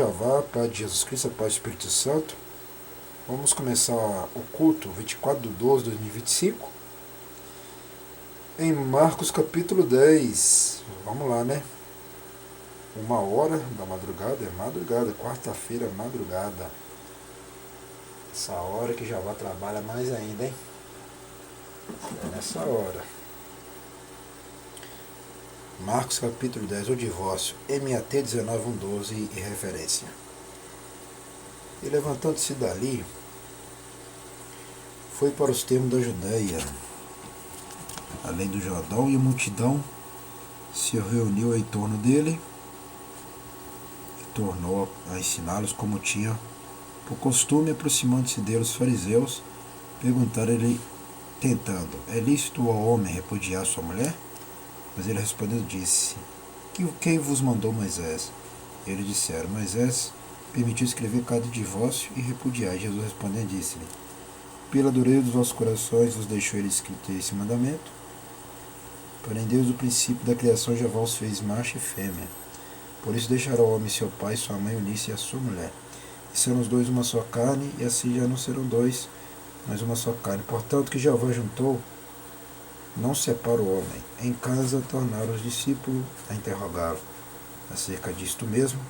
Jeová, Pai de Jesus Cristo, Pai do Espírito Santo. Vamos começar o culto 24/12/2025 em Marcos capítulo 10. Vamos lá, né? 1h da madrugada, quarta-feira, madrugada. Essa hora que Jeová trabalha mais ainda, hein? É nessa hora. Marcos capítulo 10, o divórcio, MAT 19:1-12 e referência. E levantando-se dali, foi para os termos da Judéia, além do Jordão, e a multidão se reuniu em torno dele e tornou a ensiná-los como tinha por costume, aproximando-se dele os fariseus, perguntaram-lhe, tentando: é lícito ao homem repudiar sua mulher? Mas ele respondendo disse: quem vos mandou Moisés? E eles disseram: Moisés permitiu escrever cada divórcio e repudiar. E Jesus respondendo disse-lhe: pela dureza dos vossos corações vos deixou ele escrito esse mandamento. Porém Deus, do princípio da criação, já vos fez macho e fêmea. Por isso deixará o homem seu pai, sua mãe, unir-se à sua mulher, e serão os dois uma só carne, e assim já não serão dois, mas uma só carne. Portanto, que Jeová juntou, não separa o homem. Em casa tornaram os discípulos a interrogá-lo acerca disto mesmo,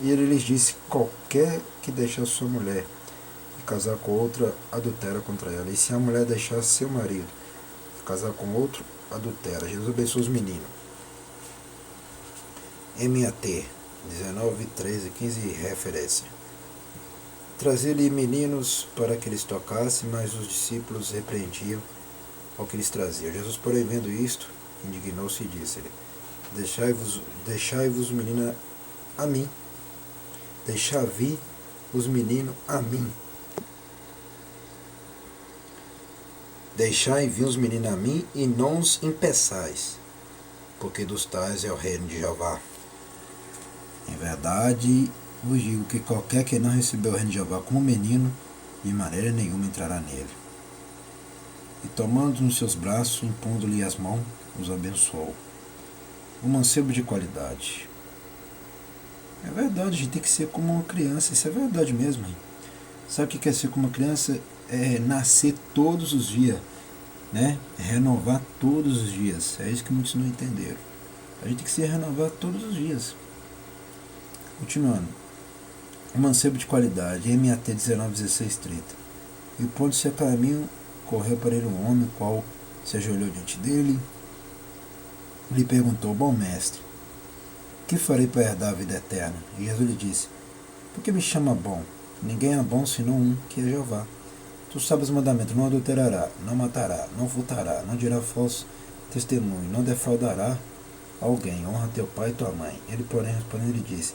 e ele lhes disse: qualquer que deixar sua mulher e casar com outra, adultera contra ela. E se a mulher deixar seu marido e casar com outro, adultera. Jesus abençoe os meninos. MAT 19:13-15 referência. Trazia-lhe meninos para que eles tocassem, mas os discípulos repreendiam ao que lhes trazia. Jesus, porém, vendo isto, indignou-se e disse-lhe: deixai-vos os meninos a mim. Deixai vir os meninos a mim. Deixai vir os meninos a mim, e não os impeçais, porque dos tais é o reino de Jeová. Em verdade vos digo que qualquer que não recebeu o reino de Jeová como menino, de maneira nenhuma entrará nele. E tomando nos seus braços, impondo-lhe as mãos, os abençoou. Um mancebo de qualidade. É verdade, a gente tem que ser como uma criança, isso é verdade mesmo. Hein? Sabe o que é ser como uma criança? É nascer todos os dias, né? É renovar todos os dias. É isso que muitos não entenderam. A gente tem que se renovar todos os dias. Continuando. Um mancebo de qualidade, MAT 19:16-30. E pondo-se a caminho, correu para ele um homem, qual se ajoelhou diante dele, lhe perguntou: bom mestre, que farei para herdar a vida eterna? E Jesus lhe disse: por que me chama bom? Ninguém é bom senão um, que é Jeová. Tu sabes os mandamentos: não adulterará, não matará, não furtará, não dirá falso testemunho, não defraudará alguém, honra teu pai e tua mãe. Ele, porém, respondendo, lhe disse: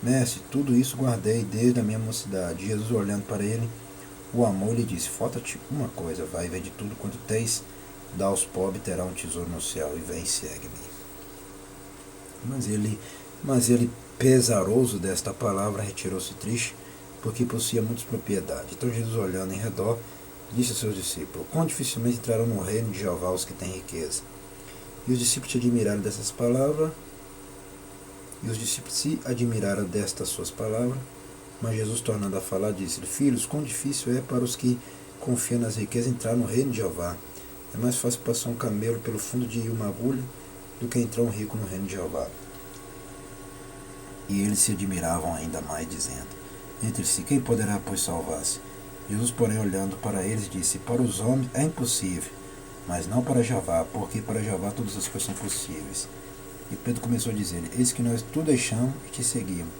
mestre, tudo isso guardei desde a minha mocidade. E Jesus, olhando para ele, o amou e lhe disse: falta-te uma coisa, vai e vende tudo quanto tens, dá aos pobres, terá um tesouro no céu, e vem e segue-me. Mas ele, pesaroso desta palavra, retirou-se triste, porque possuía muitas propriedades. Então Jesus, olhando em redor, disse a seus discípulos: quão dificilmente entrarão no reino de Jeová os que têm riqueza. E os discípulos se admiraram dessas palavras, destas suas palavras. Mas Jesus, tornando a falar, disse-lhe: filhos, quão difícil é para os que confiam nas riquezas entrar no reino de Jeová. É mais fácil passar um camelo pelo fundo de uma agulha do que entrar um rico no reino de Jeová. E eles se admiravam ainda mais, dizendo entre si: quem poderá, pois, salvar-se? Jesus, porém, olhando para eles, disse: para os homens é impossível, mas não para Jeová, porque para Jeová todas as coisas são possíveis. E Pedro começou a dizer: eis que nós tudo deixamos e te seguimos.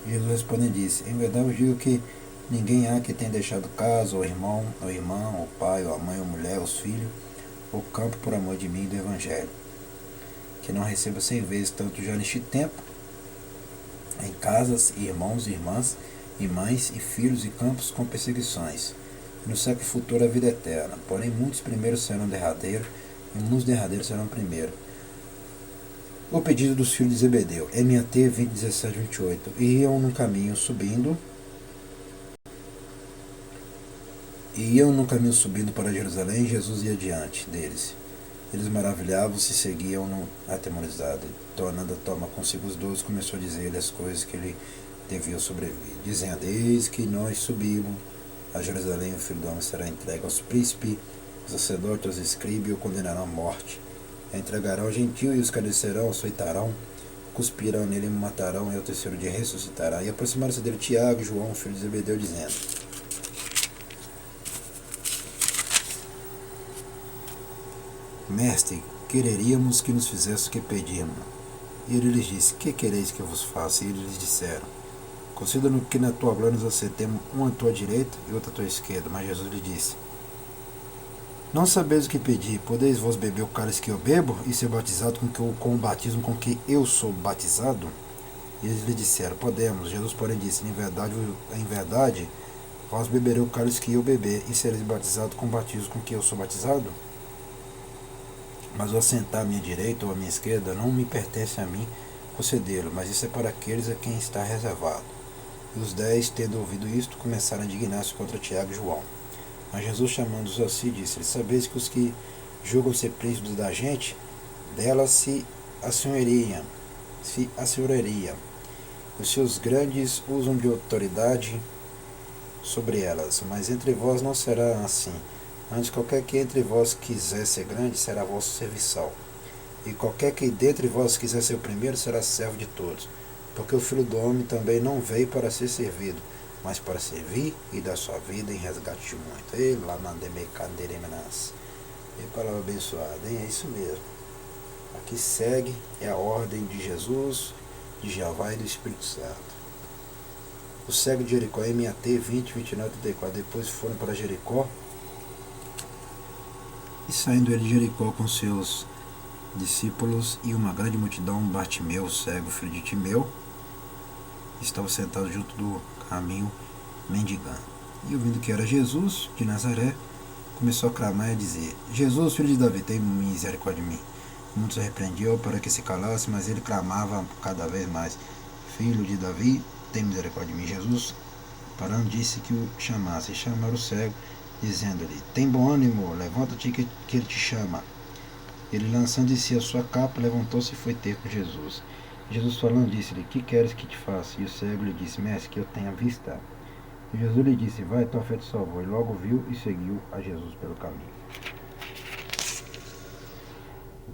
E Jesus respondendo disse: em verdade eu digo que ninguém há que tenha deixado casa, ou irmão, ou irmã, ou pai, ou a mãe, ou mulher, ou os filhos, ou campo por amor de mim e do Evangelho, que não receba 100 vezes tanto já neste tempo, em casas, e irmãos, e irmãs, e mães, e filhos, e campos, com perseguições, e no século futuro a vida eterna. Porém muitos primeiros serão derradeiros, e muitos derradeiros serão primeiros. O pedido dos filhos de Zebedeu, MAT 20:17-28. Iam no caminho subindo para Jerusalém, e Jesus ia diante deles. Eles maravilhavam-se e seguiam-no atemorizados. Tornando a tomar consigo os 12, começou a dizer-lhe as coisas que lhe deviam sobreviver, dizendo: eis que nós subimos a Jerusalém, o Filho do Homem será entregue aos príncipes, os sacerdotes, aos escribas, e o condenarão à morte. Entregarão ao gentio, e os carecerão, açoitarão, cuspirão nele e o matarão, e ao terceiro dia ressuscitará. E aproximaram-se dele Tiago e João, filho de Zebedeu, dizendo: Mestre, quereríamos que nos fizesse o que pedimos. E ele lhes disse: que quereis que eu vos faça? E eles lhes disseram: conceda-nos que na tua glória nos assentemos, um à tua direita e outro à tua esquerda. Mas Jesus lhe disse: não sabeis o que pedir, podeis vós beber o cálice que eu bebo e ser batizado com o batismo com que eu sou batizado? E eles lhe disseram: podemos. Jesus, porém, disse: em verdade, vós beberei o cálice que eu beber e sereis batizados com o batismo com que eu sou batizado? Mas o assentar à minha direita ou à minha esquerda não me pertence a mim concedê-lo, mas isso é para aqueles a quem está reservado. E os 10, tendo ouvido isto, começaram a indignar-se contra Tiago e João. Mas Jesus, chamando-os a si, disse: sabeis que os que julgam ser príncipes da gente, delas se assenhoriam. Os seus grandes usam de autoridade sobre elas, mas entre vós não será assim. Antes, qualquer que entre vós quiser ser grande, será vosso serviçal. E qualquer que dentre vós quiser ser o primeiro, será servo de todos. Porque o Filho do Homem também não veio para ser servido, mas para servir e dar sua vida em resgate de muito. E lá mandei canderemenas. E palavra abençoada, hein? É isso mesmo. Aqui segue, é a ordem de Jesus, de Jeová e do Espírito Santo. O cego de Jericó, MAT 20, 29, 34. Depois foram para Jericó. E saindo ele de Jericó com seus discípulos e uma grande multidão, Bartimeu, cego, filho de Timeu, estava sentado junto do caminho, mendigando. E ouvindo que era Jesus de Nazaré, começou a clamar e a dizer: Jesus, filho de Davi, tem misericórdia de mim. Muitos o repreendiam para que se calasse, mas ele clamava cada vez mais: Filho de Davi, tem misericórdia de mim. Jesus, parando, disse que o chamasse. E chamaram o cego, dizendo-lhe: tem bom ânimo, levanta-te que ele te chama. Ele, lançando de si a sua capa, levantou-se e foi ter com Jesus. Jesus, falando, disse-lhe: que queres que te faça? E o cego lhe disse: mestre, que eu tenha vista. E Jesus lhe disse: vai, tua fé te salvou. E logo viu e seguiu a Jesus pelo caminho.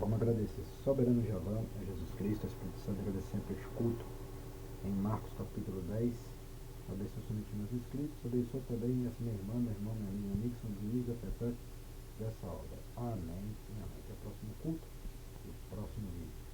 Vamos agradecer soberano Jeová, a Jesus Cristo, a Espírito Santo, agradecendo por este culto em Marcos capítulo 10. Abençoe somente meus inscritos, abençoe também essa minha irmã, meu irmão, minha amiga, meu amigo, são juízes afetantes dessa obra. Amém e amém. Até o próximo culto e o próximo vídeo.